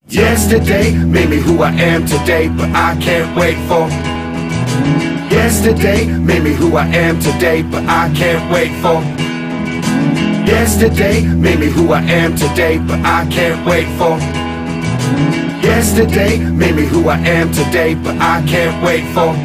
Yesterday made me who I am today, but I can't wait for. Yesterday made me who I am today, but I can't wait for. Yesterday made me who I am today, but I can't wait for. Yesterday made me who I am today, but I can't wait for.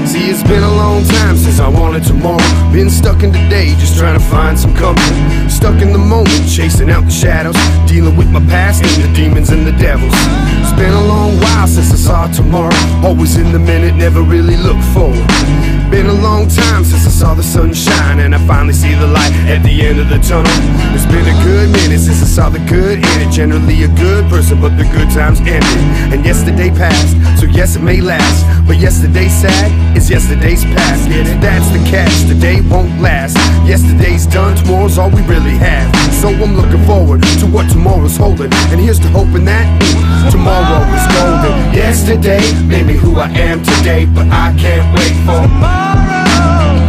See, it's been a long time since I wanted tomorrow. Been stuck in today, just trying to find some comfort. Stuck in the moment, chasing out the shadows, dealing with my past and the demons and the devils. It's been a long while since I saw tomorrow. Always in the minute, never really looked forward. Been a long time since I saw the sun shine, and I finally see the light at the end of the tunnel. It's been a good minute since I saw the good in it. Generally a good person, but the good times ended. And yesterday passed, so yes it may last, but yesterday's sad is yesterday's past. Yeah, that's the catch, today won't last. Yesterday's done, tomorrow's all we really have. So I'm looking forward to what tomorrow's holding, and here's to hoping that tomorrow is golden. Yesterday made me who I am today, but I can't wait for tomorrow.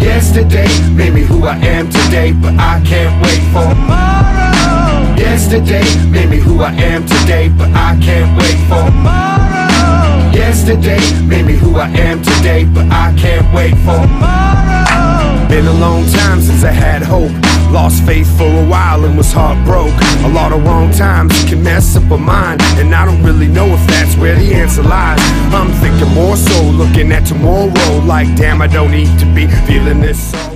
Yesterday made me who I am today, but I can't wait for tomorrow. Yesterday made me who I am today, but I can't wait for tomorrow. Yesterday made me who I am today, but I can't wait for tomorrow. Been a long time since I had hope. Lost faith for a while and was heartbroken. A lot of wrong times can mess up a mind, and I don't really know if that's where the answer lies. I'm thinking more so, looking at tomorrow, like damn, I don't need to be feeling this so.